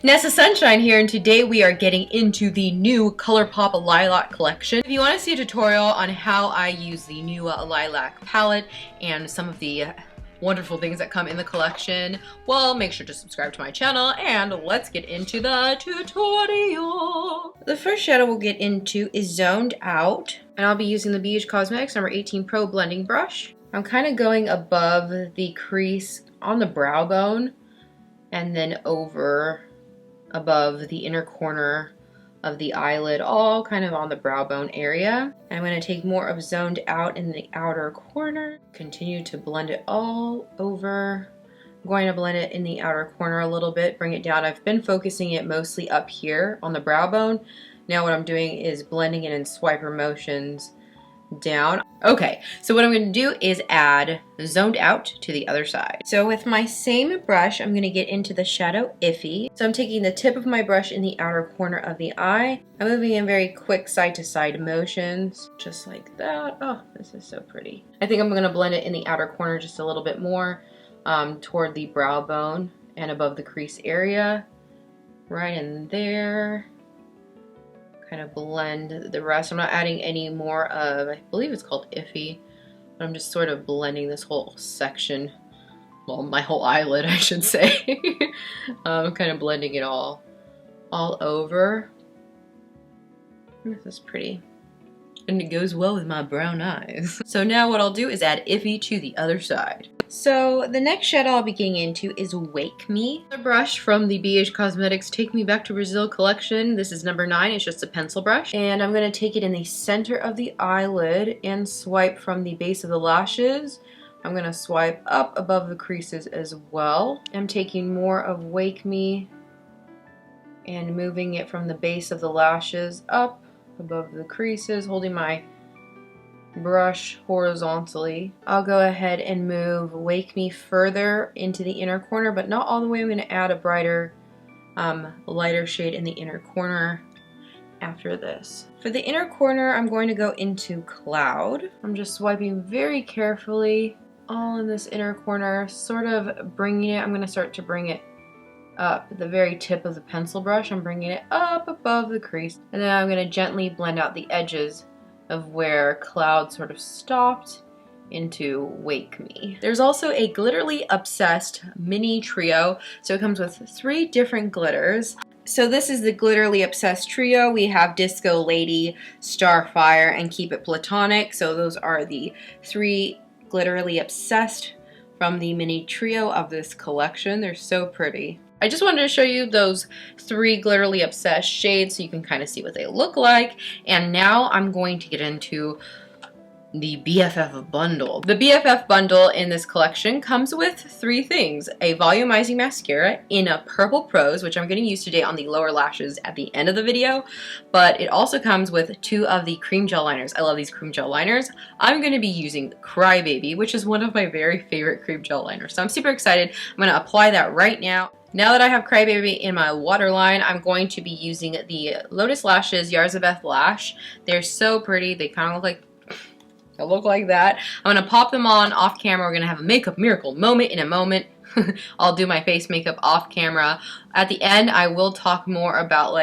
Nessa Sunshine here, and today we are getting into the new Colourpop Lilac collection. If you want to see a tutorial on how I use the new Lilac palette and some of the wonderful things that come in the collection, well, make sure to subscribe to my channel and let's get into the tutorial. The first shadow we'll get into is Zoned Out, and I'll be using the BH Cosmetics number 18 Pro blending brush. I'm kind of going above the crease on the brow bone and then over above the inner corner of the eyelid, all kind of on the brow bone area. I'm going to take more of Zoned Out in the outer corner, continue to blend it all over. I'm going to blend it in the outer corner a little bit, bring it down. I've been focusing it mostly up here on the brow bone. Now what I'm doing is blending it in swiper motions down. Okay, so what I'm going to do is add Zoned Out to the other side. So with my same brush, I'm going to get into the shadow Iffy. So I'm taking the tip of my brush in the outer corner of the eye. I'm moving in very quick side to side motions, just like that. Oh, this is so pretty. I think I'm going to blend it in the outer corner just a little bit more toward the brow bone and above the crease area, right in there. Kind of blend the rest. I'm not adding any more of, I believe it's called Iffy, but I'm just sort of blending this whole section, well, my whole eyelid, I should say. I'm kind of blending it all over. This is pretty. And it goes well with my brown eyes. So now what I'll do is add Iffy to the other side. So the next shadow I'll be getting into is Wake Me. The brush from the BH Cosmetics Take Me Back to Brazil collection. This is number 9. It's just a pencil brush. And I'm going to take it in the center of the eyelid and swipe from the base of the lashes. I'm going to swipe up above the creases as well. I'm taking more of Wake Me and moving it from the base of the lashes up above the creases, holding my brush horizontally. I'll go ahead and move Wake Me further into the inner corner, but not all the way. I'm going to add a brighter, lighter shade in the inner corner after this. For the inner corner, I'm going to go into Cloud. I'm just swiping very carefully all in this inner corner, sort of bringing it. I'm going to start to bring it up the very tip of the pencil brush. I'm bringing it up above the crease, and then I'm going to gently blend out the edges of where Cloud sort of stopped into Wake Me. There's also a Glitterly Obsessed mini trio. So it comes with 3 different glitters. So this is the Glitterly Obsessed trio. We have Disco Lady, Starfire, and Keep It Platonic. So those are the 3 Glitterly Obsessed from the mini trio of this collection. They're so pretty. I just wanted to show you those 3 Glitterly Obsessed shades so you can kind of see what they look like. And now I'm going to get into the BFF bundle. The BFF bundle in this collection comes with 3 things. A volumizing mascara in a Purple Prose, which I'm going to use today on the lower lashes at the end of the video. But it also comes with 2 of the cream gel liners. I love these cream gel liners. I'm going to be using Crybaby, which is one of my very favorite cream gel liners. So I'm super excited. I'm going to apply that right now. Now that I have Crybaby in my waterline, I'm going to be using the Lotus Lashes Yariszbeth Lash. They're so pretty. They kind of look like that. I'm going to pop them on off camera. We're going to have a makeup miracle moment in a moment. I'll do my face makeup off camera. At the end, I will talk more about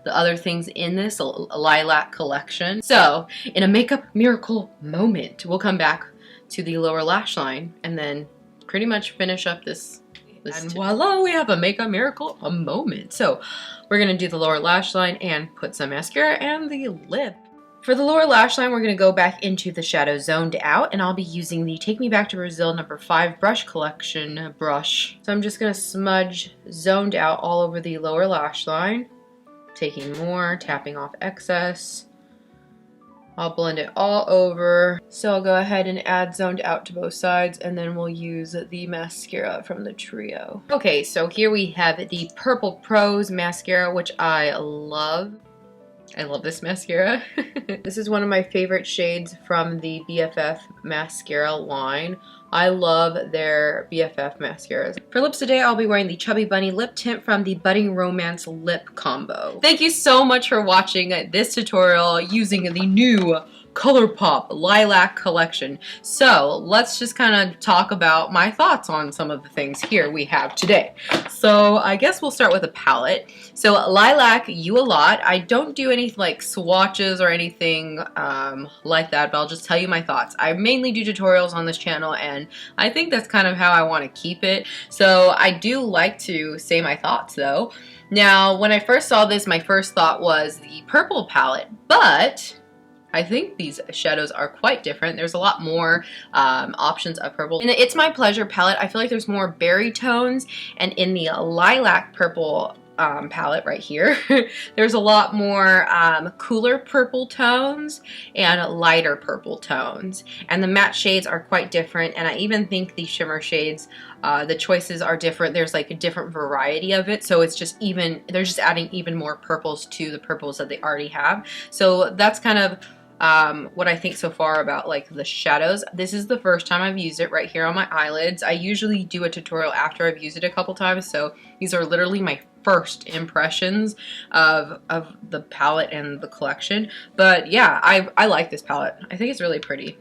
the other things in this lilac collection. So, in a makeup miracle moment, we'll come back to the lower lash line and then pretty much finish up this. And voila, we have a makeup miracle moment. So we're going to do the lower lash line and put some mascara and the lip. For the lower lash line, we're going to go back into the shadow Zoned Out, and I'll be using the Take Me Back to Brazil number 5 brush collection brush. So I'm just going to smudge Zoned Out all over the lower lash line, taking more, tapping off excess. I'll blend it all over. So I'll go ahead and add Zoned Out to both sides, and then we'll use the mascara from the trio. Okay, so here we have the Purple Prose mascara, which I love. I love this mascara. This is one of my favorite shades from the BFF mascara line. I love their BFF mascaras. For lips today, I'll be wearing the Chubby Bunny lip tint from the Budding Romance lip combo. Thank you so much for watching this tutorial using the new Colourpop Lilac collection. So let's just kind of talk about my thoughts on some of the things here we have today. So I guess we'll start with a palette. So Lilac, you a lot. I don't do any like swatches or anything like that, but I'll just tell you my thoughts. I mainly do tutorials on this channel, and I think that's kind of how I want to keep it. So I do like to say my thoughts though. Now, when I first saw this, my first thought was the purple palette, but I think these shadows are quite different. There's a lot more options of purple. In the It's My Pleasure palette, I feel like there's more berry tones, and in the lilac purple palette right here, there's a lot more cooler purple tones and lighter purple tones. And the matte shades are quite different, and I even think the shimmer shades, the choices are different. There's like a different variety of it, so it's just even, they're just adding even more purples to the purples that they already have. So that's kind of what I think so far about like the shadows. This is the first time I've used it right here on my eyelids. I usually do a tutorial after I've used it a couple times, so these are literally my first impressions of the palette and the collection. But yeah, I like this palette. I think it's really pretty.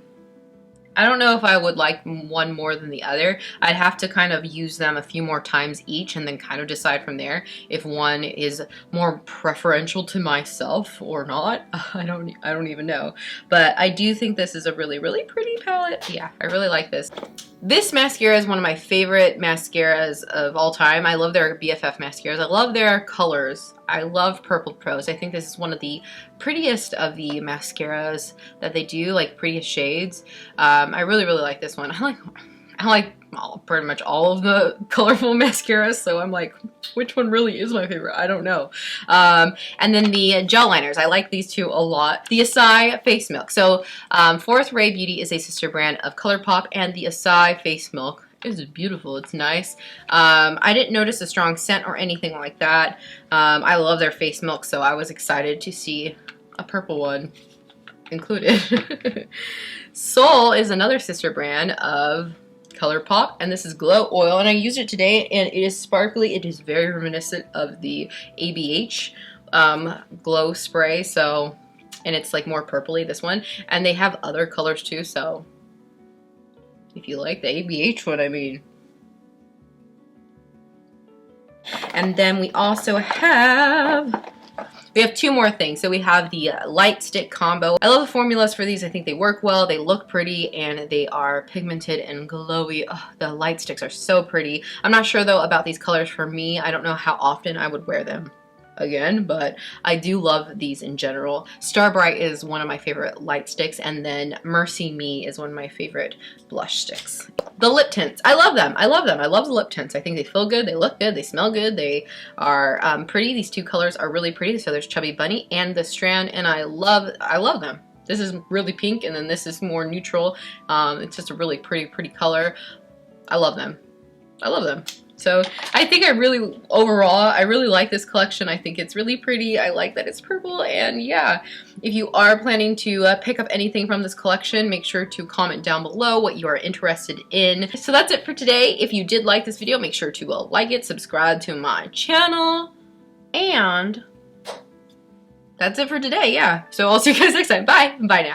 I don't know if I would like one more than the other. I'd have to kind of use them a few more times each and then kind of decide from there if one is more preferential to myself or not. I don't even know. But I do think this is a really, really pretty palette. Yeah, I really like this. This mascara is one of my favorite mascaras of all time. I love their BFF mascaras. I love their colors. I love Purple Prose. I think this is one of the prettiest of the mascaras that they do, like prettiest shades. I really, really like this one. I like pretty much all of the colorful mascaras, so I'm like, which one really is my favorite? I don't know. And then the gel liners, I like these two a lot. The Acai Face Milk. So Fourth Ray Beauty is a sister brand of Colourpop, and the Acai Face Milk is beautiful. It's nice. I didn't notice a strong scent or anything like that. I love their face milk, so I was excited to see a purple one included. Sol is another sister brand of Colourpop, and this is Glow Oil, and I used it today, and it is sparkly. It is very reminiscent of the ABH glow spray, so, and it's like more purpley, this one, and they have other colors too, so if you like the ABH one, I mean. And then we also have two more things. So we have the light stick combo. I love the formulas for these. I think they work well, they look pretty, and they are pigmented and glowy. Oh, the light sticks are so pretty. I'm not sure though about these colors for me. I don't know how often I would wear them again, but I do love these in general. Star Bright is one of my favorite light sticks, and then Mercy Me is one of my favorite blush sticks. The lip tints, I love them. I love them. I love the lip tints. I think they feel good, they look good, they smell good, they are pretty. These two colors are really pretty. So there's Chubby Bunny and the Strand, and I love them. This is really pink, and then this is more neutral. It's just a really pretty color. I love them. I love them. So I think overall, I really like this collection. I think it's really pretty. I like that it's purple, and yeah, if you are planning to pick up anything from this collection, make sure to comment down below what you are interested in. So that's it for today. If you did like this video, make sure to like it, subscribe to my channel, and that's it for today, yeah. So I'll see you guys next time. Bye. Bye now.